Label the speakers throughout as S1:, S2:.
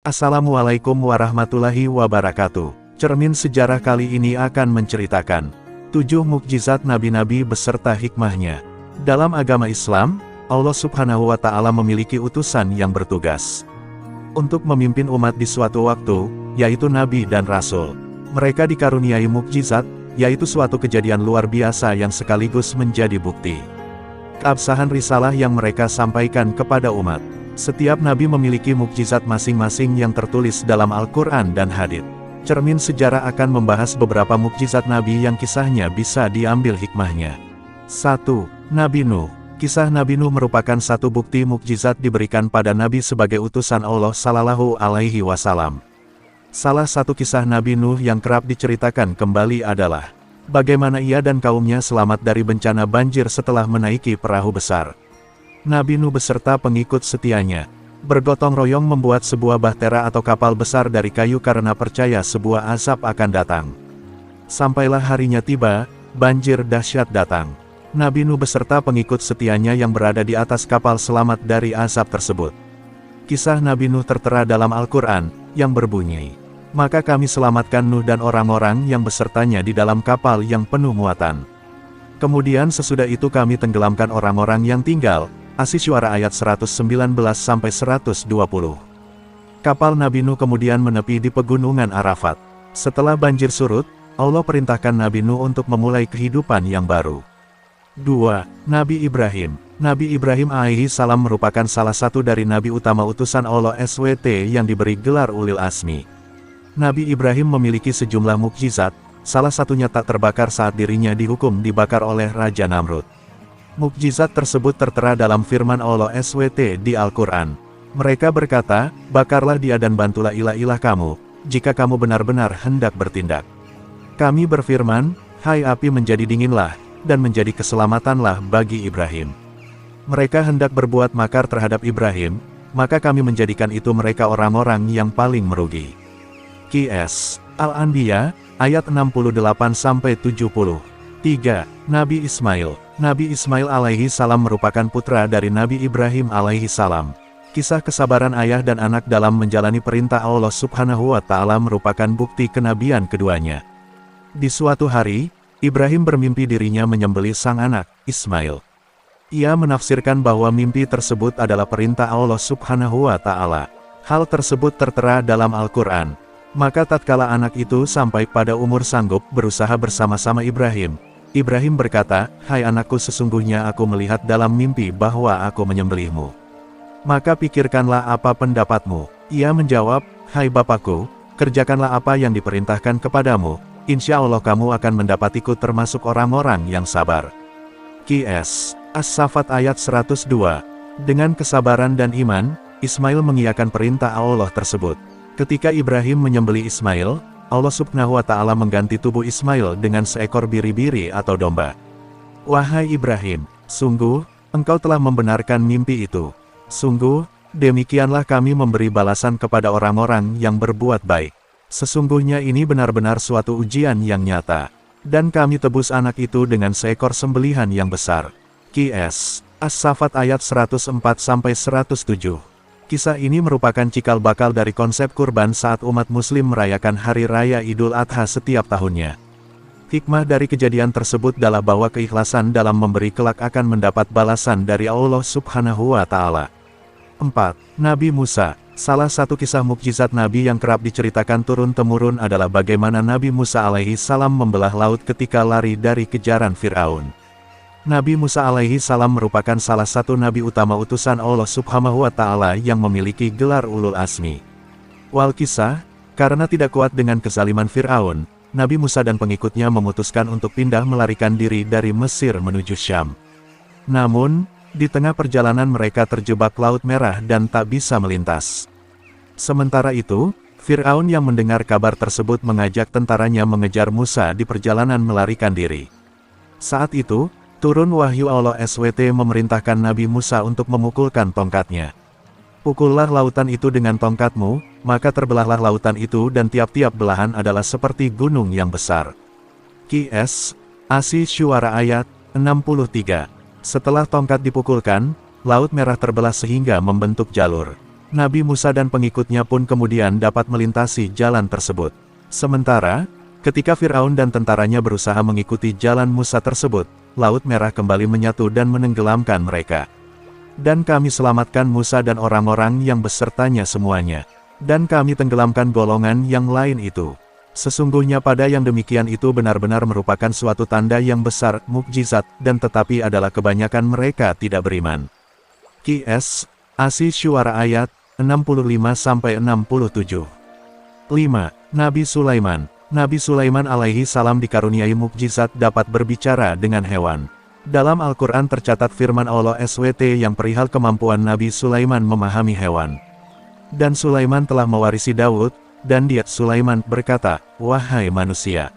S1: Assalamualaikum warahmatullahi wabarakatuh. Cermin sejarah kali ini akan menceritakan 7 mukjizat nabi-nabi beserta hikmahnya. Dalam agama Islam, Allah Subhanahu wa Ta'ala memiliki utusan yang bertugas untuk memimpin umat di suatu waktu, yaitu nabi dan rasul. Mereka dikaruniai mukjizat, yaitu suatu kejadian luar biasa yang sekaligus menjadi bukti keabsahan risalah yang mereka sampaikan kepada umat. Setiap nabi memiliki mukjizat masing-masing yang tertulis dalam Al-Quran dan Hadits. Cermin sejarah akan membahas beberapa mukjizat nabi yang kisahnya bisa diambil hikmahnya. 1. Nabi Nuh. Kisah Nabi Nuh merupakan satu bukti mukjizat diberikan pada nabi sebagai utusan Allah Sallallahu Alaihi Wasallam. Salah satu kisah Nabi Nuh yang kerap diceritakan kembali adalah bagaimana ia dan kaumnya selamat dari bencana banjir setelah menaiki perahu besar. Nabi Nuh beserta pengikut setianya bergotong royong membuat sebuah bahtera atau kapal besar dari kayu karena percaya sebuah azab akan datang. Sampailah harinya tiba, banjir dahsyat datang. Nabi Nuh beserta pengikut setianya yang berada di atas kapal selamat dari azab tersebut. Kisah Nabi Nuh tertera dalam Al-Quran, yang berbunyi, "Maka kami selamatkan Nuh dan orang-orang yang besertanya di dalam kapal yang penuh muatan. Kemudian sesudah itu kami tenggelamkan orang-orang yang tinggal." Asy-Syu'ara ayat 119-120. Kapal Nabi Nuh kemudian menepi di pegunungan Arafat. Setelah banjir surut, Allah perintahkan Nabi Nuh untuk memulai kehidupan yang baru. 2. Nabi Ibrahim. Nabi Ibrahim alaihi salam merupakan salah satu dari nabi utama utusan Allah SWT yang diberi gelar Ulil Azmi. Nabi Ibrahim memiliki sejumlah mukjizat, salah satunya tak terbakar saat dirinya dihukum dibakar oleh Raja Namrud. Mukjizat tersebut tertera dalam firman Allah SWT di Al-Quran. Mereka berkata, "Bakarlah dia dan bantulah ilah-ilah kamu, jika kamu benar-benar hendak bertindak." Kami berfirman, "Hai api, menjadi dinginlah, dan menjadi keselamatanlah bagi Ibrahim." Mereka hendak berbuat makar terhadap Ibrahim, maka kami menjadikan itu mereka orang-orang yang paling merugi. Qs. Al-Anbiya, ayat 68-70. 3. Nabi Ismail. Nabi Ismail alaihi salam merupakan putra dari Nabi Ibrahim alaihi salam. Kisah kesabaran ayah dan anak dalam menjalani perintah Allah Subhanahu wa Ta'ala merupakan bukti kenabian keduanya. Di suatu hari, Ibrahim bermimpi dirinya menyembelih sang anak, Ismail. Ia menafsirkan bahwa mimpi tersebut adalah perintah Allah Subhanahu wa Ta'ala. Hal tersebut tertera dalam Al-Quran. Maka tatkala anak itu sampai pada umur sanggup berusaha bersama-sama Ibrahim, Ibrahim berkata, "Hai anakku, sesungguhnya aku melihat dalam mimpi bahwa aku menyembelihmu. Maka pikirkanlah apa pendapatmu." Ia menjawab, "Hai bapakku, kerjakanlah apa yang diperintahkan kepadamu, insya Allah kamu akan mendapatiku termasuk orang-orang yang sabar." Qs. As-Saffat ayat 102. Dengan kesabaran dan iman, Ismail mengiyakan perintah Allah tersebut. Ketika Ibrahim menyembelih Ismail, Allah Subhanahu wa Ta'ala mengganti tubuh Ismail dengan seekor biri-biri atau domba. "Wahai Ibrahim, sungguh, engkau telah membenarkan mimpi itu. Sungguh, demikianlah kami memberi balasan kepada orang-orang yang berbuat baik. Sesungguhnya ini benar-benar suatu ujian yang nyata. Dan kami tebus anak itu dengan seekor sembelihan yang besar." Qs. As-Saffat ayat 104-107. Kisah ini merupakan cikal bakal dari konsep kurban saat umat muslim merayakan Hari Raya Idul Adha setiap tahunnya. Hikmah dari kejadian tersebut adalah bahwa keikhlasan dalam memberi kelak akan mendapat balasan dari Allah Subhanahu wa Ta'ala. 4. Nabi Musa. Salah satu kisah mukjizat Nabi yang kerap diceritakan turun-temurun adalah bagaimana Nabi Musa alaihi salam membelah laut ketika lari dari kejaran Fir'aun. Nabi Musa alaihi salam merupakan salah satu nabi utama utusan Allah Subhanahu wa Ta'ala yang memiliki gelar Ulul Azmi. Wal kisah, karena tidak kuat dengan kezaliman Fir'aun, Nabi Musa dan pengikutnya memutuskan untuk pindah melarikan diri dari Mesir menuju Syam. Namun, di tengah perjalanan mereka terjebak Laut Merah dan tak bisa melintas. Sementara itu, Fir'aun yang mendengar kabar tersebut mengajak tentaranya mengejar Musa di perjalanan melarikan diri. Saat itu, turun wahyu Allah SWT memerintahkan Nabi Musa untuk memukulkan tongkatnya. "Pukullah lautan itu dengan tongkatmu," maka terbelahlah lautan itu dan tiap-tiap belahan adalah seperti gunung yang besar. Qs. Asy-Syu'ara ayat 63. Setelah tongkat dipukulkan, Laut Merah terbelah sehingga membentuk jalur. Nabi Musa dan pengikutnya pun kemudian dapat melintasi jalan tersebut. Sementara, ketika Firaun dan tentaranya berusaha mengikuti jalan Musa tersebut, Laut Merah kembali menyatu dan menenggelamkan mereka. Dan kami selamatkan Musa dan orang-orang yang besertanya semuanya. Dan kami tenggelamkan golongan yang lain itu. Sesungguhnya pada yang demikian itu benar-benar merupakan suatu tanda yang besar, mukjizat, dan tetapi adalah kebanyakan mereka tidak beriman. Qs. Asy-Syu'ara ayat 65-67. 5. Nabi Sulaiman. Nabi Sulaiman alaihi salam dikaruniai mukjizat dapat berbicara dengan hewan. Dalam Al-Quran tercatat firman Allah SWT yang perihal kemampuan Nabi Sulaiman memahami hewan. Dan Sulaiman telah mewarisi Daud, dan dia Sulaiman berkata, "Wahai manusia,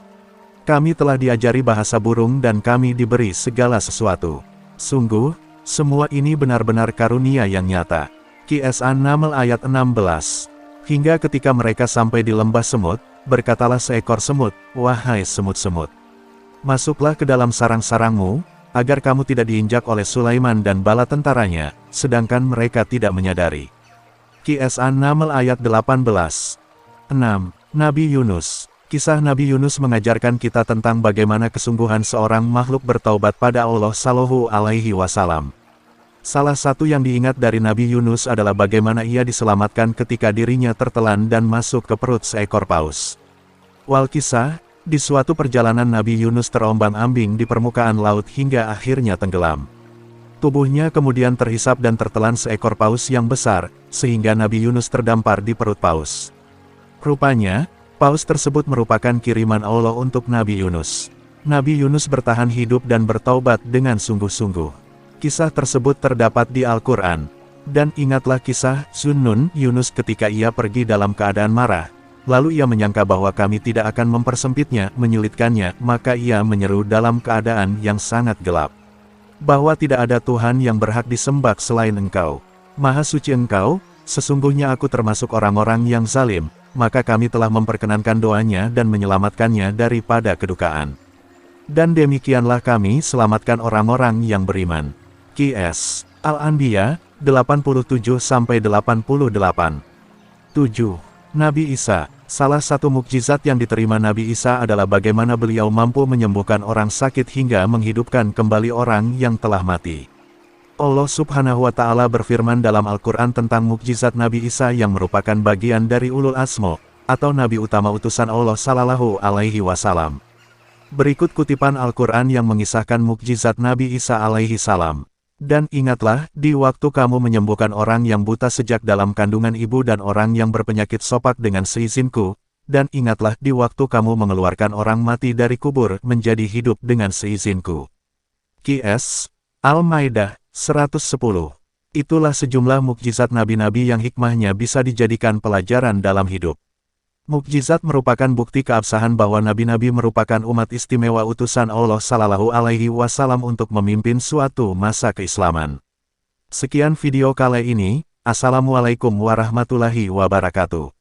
S1: kami telah diajari bahasa burung dan kami diberi segala sesuatu. Sungguh, semua ini benar-benar karunia yang nyata." Qs An-Naml ayat 16. Hingga ketika mereka sampai di lembah semut, berkatalah seekor semut, "Wahai semut-semut, masuklah ke dalam sarang-sarangmu, agar kamu tidak diinjak oleh Sulaiman dan bala tentaranya," sedangkan mereka tidak menyadari. Qs An-Naml ayat 18. 6. Nabi Yunus. Kisah Nabi Yunus mengajarkan kita tentang bagaimana kesungguhan seorang makhluk bertaubat pada Allah Shallallahu Alaihi Wasallam. Salah satu yang diingat dari Nabi Yunus adalah bagaimana ia diselamatkan ketika dirinya tertelan dan masuk ke perut seekor paus. Wal kisah, di suatu perjalanan Nabi Yunus terombang-ambing di permukaan laut hingga akhirnya tenggelam. Tubuhnya kemudian terhisap dan tertelan seekor paus yang besar, sehingga Nabi Yunus terdampar di perut paus. Rupanya, paus tersebut merupakan kiriman Allah untuk Nabi Yunus. Nabi Yunus bertahan hidup dan bertaubat dengan sungguh-sungguh. Kisah tersebut terdapat di Al-Quran. Dan ingatlah kisah Zunnun Yunus ketika ia pergi dalam keadaan marah. Lalu ia menyangka bahwa kami tidak akan mempersempitnya, menyulitkannya, maka ia menyeru dalam keadaan yang sangat gelap, bahwa tidak ada Tuhan yang berhak disembah selain Engkau. Maha suci Engkau, sesungguhnya aku termasuk orang-orang yang zalim, maka kami telah memperkenankan doanya dan menyelamatkannya daripada kedukaan. Dan demikianlah kami selamatkan orang-orang yang beriman. Qs. Al-Anbiya, 87-88. 7. Nabi Isa. Salah satu mukjizat yang diterima Nabi Isa adalah bagaimana beliau mampu menyembuhkan orang sakit hingga menghidupkan kembali orang yang telah mati. Allah Subhanahu wa Ta'ala berfirman dalam Al-Quran tentang mukjizat Nabi Isa yang merupakan bagian dari Ulul Azmo, atau Nabi utama utusan Allah Sallallahu Alaihi Wasallam. Berikut kutipan Al-Quran yang mengisahkan mukjizat Nabi Isa alaihi salam. Dan ingatlah, di waktu kamu menyembuhkan orang yang buta sejak dalam kandungan ibu dan orang yang berpenyakit sopak dengan seizinku, dan ingatlah di waktu kamu mengeluarkan orang mati dari kubur menjadi hidup dengan seizinku. Qs. Al-Maidah, 110. Itulah sejumlah mukjizat nabi-nabi yang hikmahnya bisa dijadikan pelajaran dalam hidup. Mukjizat merupakan bukti keabsahan bahwa nabi-nabi merupakan umat istimewa utusan Allah Sallallahu Alaihi Wasallam untuk memimpin suatu masa keislaman. Sekian video kali ini. Assalamualaikum warahmatullahi wabarakatuh.